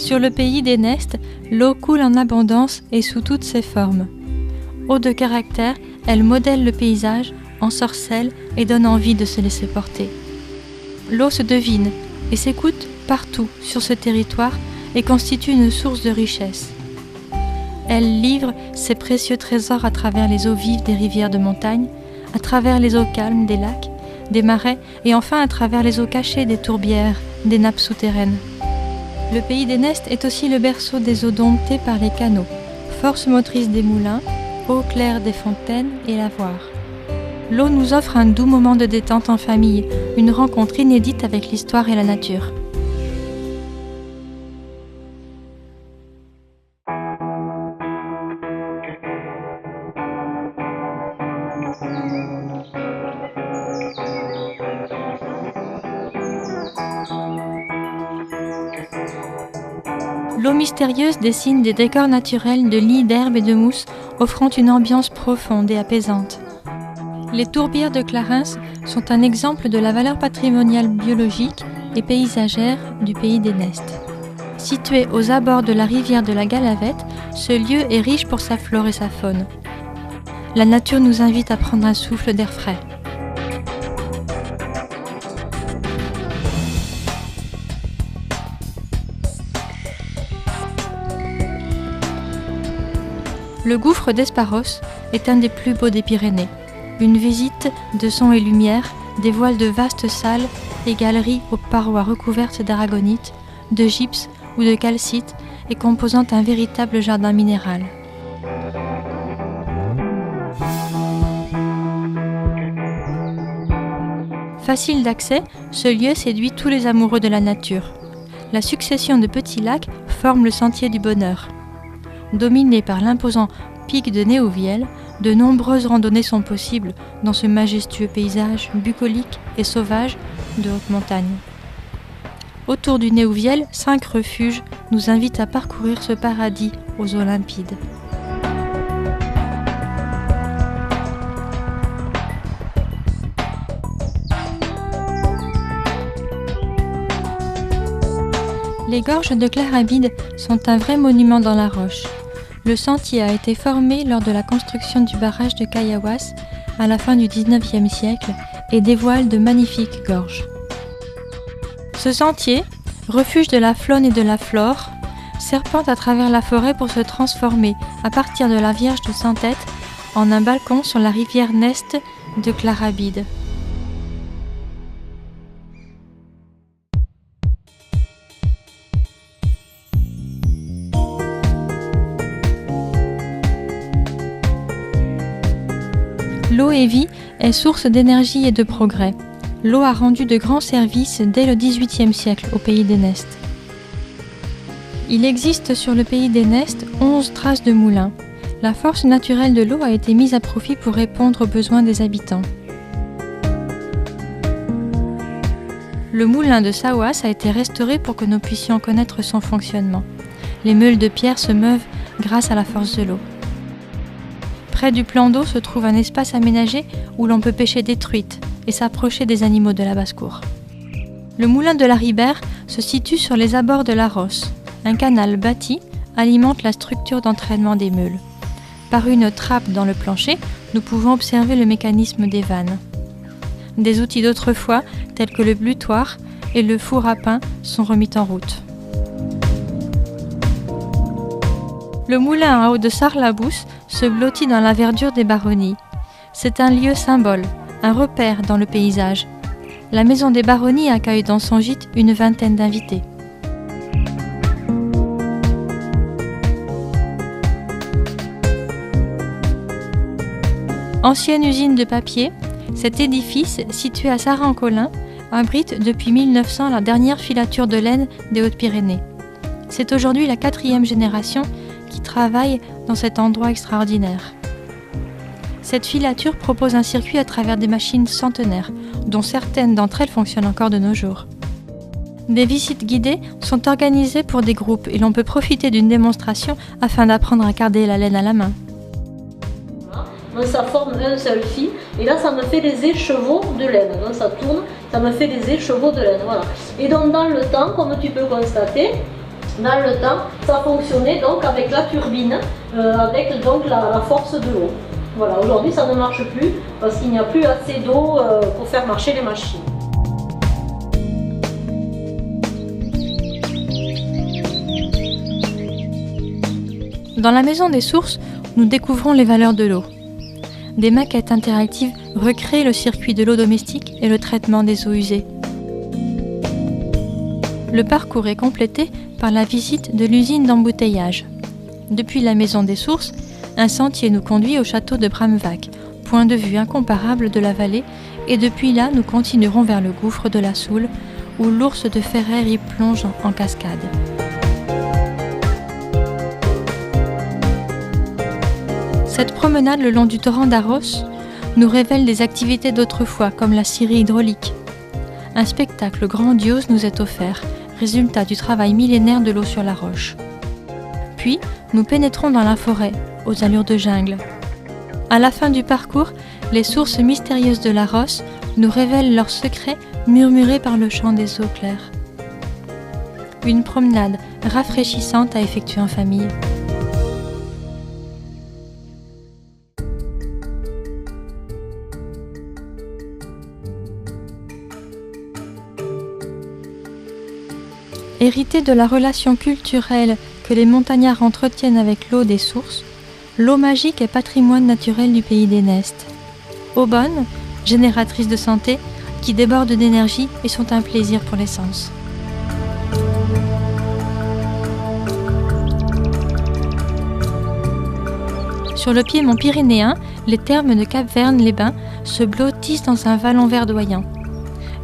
Sur le pays des Nestes, l'eau coule en abondance et sous toutes ses formes. Eau de caractère, elle modèle le paysage, ensorcelle et donne envie de se laisser porter. L'eau se devine et s'écoute partout sur ce territoire et constitue une source de richesse. Elle livre ses précieux trésors à travers les eaux vives des rivières de montagne, à travers les eaux calmes des lacs, des marais et enfin à travers les eaux cachées des tourbières, des nappes souterraines. Le pays des Nestes est aussi le berceau des eaux domptées par les canaux, force motrice des moulins, eau claire des fontaines et lavoirs. L'eau nous offre un doux moment de détente en famille, une rencontre inédite avec l'histoire et la nature. L'eau mystérieuse dessine des décors naturels de lits d'herbe et de mousse, offrant une ambiance profonde et apaisante. Les tourbières de Clarens sont un exemple de la valeur patrimoniale biologique et paysagère du pays des Nestes. Situé aux abords de la rivière de la Galavette, ce lieu est riche pour sa flore et sa faune. La nature nous invite à prendre un souffle d'air frais. Le gouffre d'Esparros est un des plus beaux des Pyrénées. Une visite de son et lumière dévoile de vastes salles et galeries aux parois recouvertes d'aragonite, de gypse ou de calcite et composant un véritable jardin minéral. Facile d'accès, ce lieu séduit tous les amoureux de la nature. La succession de petits lacs forme le sentier du bonheur. Dominé par l'imposant pic de Néouvielle, de nombreuses randonnées sont possibles dans ce majestueux paysage bucolique et sauvage de haute montagne. Autour du Néouvielle, 5 refuges nous invitent à parcourir ce paradis aux eaux limpides. Les gorges de Clarabide sont un vrai monument dans la roche. Le sentier a été formé lors de la construction du barrage de Kayawas à la fin du XIXe siècle et dévoile de magnifiques gorges. Ce sentier, refuge de la faune et de la flore, serpente à travers la forêt pour se transformer à partir de la Vierge de Sans-Tête en un balcon sur la rivière Neste de Clarabide. L'eau et vie est source d'énergie et de progrès. L'eau a rendu de grands services dès le XVIIIe siècle au pays des Nestes. Il existe sur le pays des Nestes 11 traces de moulins. La force naturelle de l'eau a été mise à profit pour répondre aux besoins des habitants. Le moulin de Saouas a été restauré pour que nous puissions connaître son fonctionnement. Les meules de pierre se meuvent grâce à la force de l'eau. Près du plan d'eau se trouve un espace aménagé où l'on peut pêcher des truites et s'approcher des animaux de la basse-cour. Le moulin de la Ribère se situe sur les abords de la Rosse. Un canal bâti alimente la structure d'entraînement des meules. Par une trappe dans le plancher, nous pouvons observer le mécanisme des vannes. Des outils d'autrefois, tels que le butoir et le four à pain, sont remis en route. Le moulin à eau de Sarlabous se blottit dans la verdure des baronnies. C'est un lieu symbole, un repère dans le paysage. La maison des baronnies accueille dans son gîte une vingtaine d'invités. Ancienne usine de papier, cet édifice, situé à Saran-Colin, abrite depuis 1900 la dernière filature de laine des Hautes-Pyrénées. C'est aujourd'hui la 4e génération qui travaille dans cet endroit extraordinaire. Cette filature propose un circuit à travers des machines centenaires, dont certaines d'entre elles fonctionnent encore de nos jours. Des visites guidées sont organisées pour des groupes et l'on peut profiter d'une démonstration afin d'apprendre à carder la laine à la main. Ça forme un seul fil et là ça me fait des écheveaux de laine. Donc ça tourne, ça me fait des écheveaux de laine. Voilà. Et donc dans le temps, comme tu peux constater, Dans le temps, ça fonctionnait donc avec la turbine, avec donc la force de l'eau. Voilà, aujourd'hui ça ne marche plus parce qu'il n'y a plus assez d'eau pour faire marcher les machines. Dans la maison des sources, nous découvrons les valeurs de l'eau. Des maquettes interactives recréent le circuit de l'eau domestique et le traitement des eaux usées. Le parcours est complété par la visite de l'usine d'embouteillage. Depuis la maison des sources, un sentier nous conduit au château de Bramwach, point de vue incomparable de la vallée, et depuis là nous continuerons vers le gouffre de la Soule, où l'ours de Ferrer y plonge en cascade. Cette promenade le long du torrent d'Arros nous révèle des activités d'autrefois comme la scierie hydraulique. Un spectacle grandiose nous est offert, résultat du travail millénaire de l'eau sur la roche. Puis, nous pénétrons dans la forêt, aux allures de jungle. À la fin du parcours, les sources mystérieuses de la Rosse nous révèlent leurs secrets murmurés par le chant des eaux claires. Une promenade rafraîchissante à effectuer en famille. Héritée de la relation culturelle que les montagnards entretiennent avec l'eau des sources, l'eau magique est patrimoine naturel du pays des Nestes. Eaux bonnes, génératrices de santé, qui débordent d'énergie et sont un plaisir pour les sens. Sur le piémont pyrénéen, les thermes de Cap-Verne-les-Bains se blottissent dans un vallon verdoyant.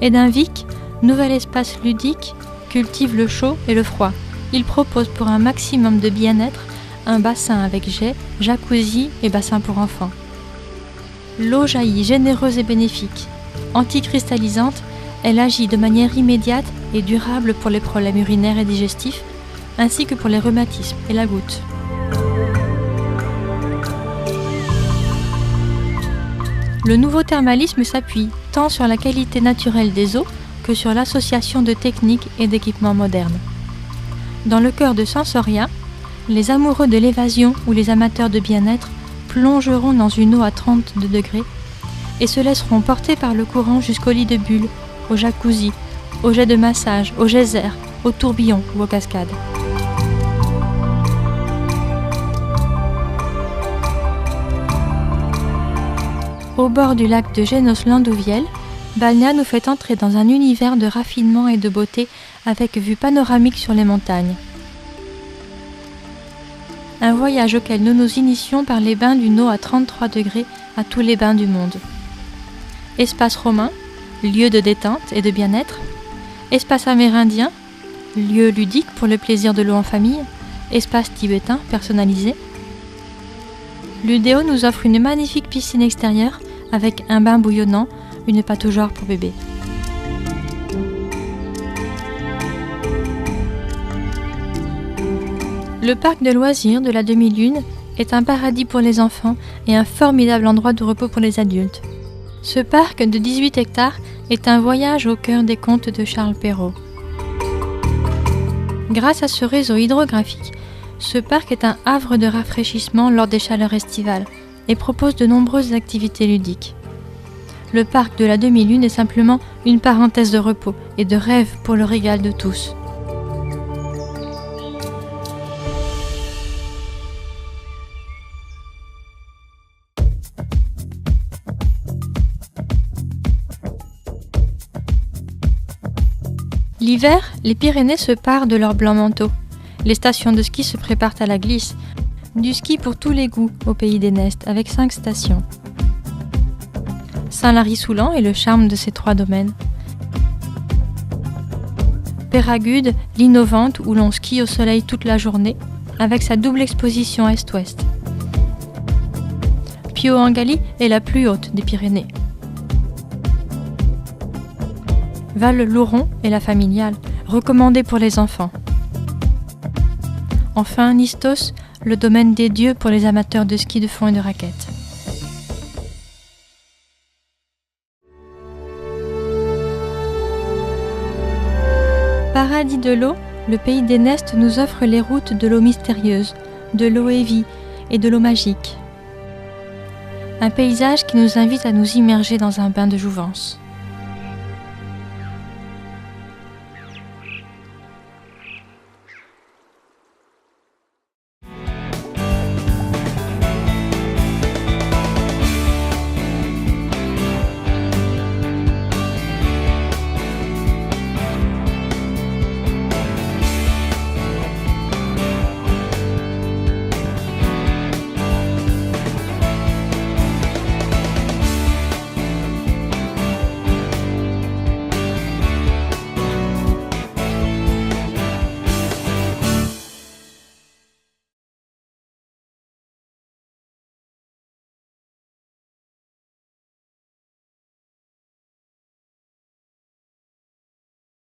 Edinvic, nouvel espace ludique, cultive le chaud et le froid. Il propose pour un maximum de bien-être un bassin avec jet, jacuzzi et bassin pour enfants. L'eau jaillit généreuse et bénéfique. Anticristallisante, elle agit de manière immédiate et durable pour les problèmes urinaires et digestifs, ainsi que pour les rhumatismes et la goutte. Le nouveau thermalisme s'appuie tant sur la qualité naturelle des eaux que sur l'association de techniques et d'équipements modernes. Dans le cœur de Sensoria, les amoureux de l'évasion ou les amateurs de bien-être plongeront dans une eau à 32 degrés et se laisseront porter par le courant jusqu'au lit de bulles, au jacuzzi, au jet de massage, au geyser, au tourbillon ou aux cascades. Au bord du lac de Génos-Landouviel, Balnéa nous fait entrer dans un univers de raffinement et de beauté avec vue panoramique sur les montagnes. Un voyage auquel nous nous initions par les bains d'une eau à 33 degrés à tous les bains du monde. Espace romain, lieu de détente et de bien-être. Espace amérindien, lieu ludique pour le plaisir de l'eau en famille. Espace tibétain personnalisé. L'Udéo nous offre une magnifique piscine extérieure avec un bain bouillonnant, une pataugeoire pour bébé. Le parc de loisirs de la demi-lune est un paradis pour les enfants et un formidable endroit de repos pour les adultes. Ce parc de 18 hectares est un voyage au cœur des contes de Charles Perrault. Grâce à ce réseau hydrographique, ce parc est un havre de rafraîchissement lors des chaleurs estivales et propose de nombreuses activités ludiques. Le parc de la demi-lune est simplement une parenthèse de repos et de rêve pour le régal de tous. L'hiver, les Pyrénées se parent de leur blanc manteau. Les stations de ski se préparent à la glisse. Du ski pour tous les goûts au pays des Nestes, avec 5 stations. Saint-Lary-Soulan est le charme de ces 3 domaines. Péragude, l'innovante où l'on skie au soleil toute la journée, avec sa double exposition est-ouest. Pio-Engali est la plus haute des Pyrénées. Val-Louron est la familiale, recommandée pour les enfants. Enfin, Nistos, le domaine des dieux pour les amateurs de ski de fond et de raquettes. Paradis de l'eau, le pays des Nestes nous offre les routes de l'eau mystérieuse, de l'eau Évie et de l'eau magique. Un paysage qui nous invite à nous immerger dans un bain de jouvence.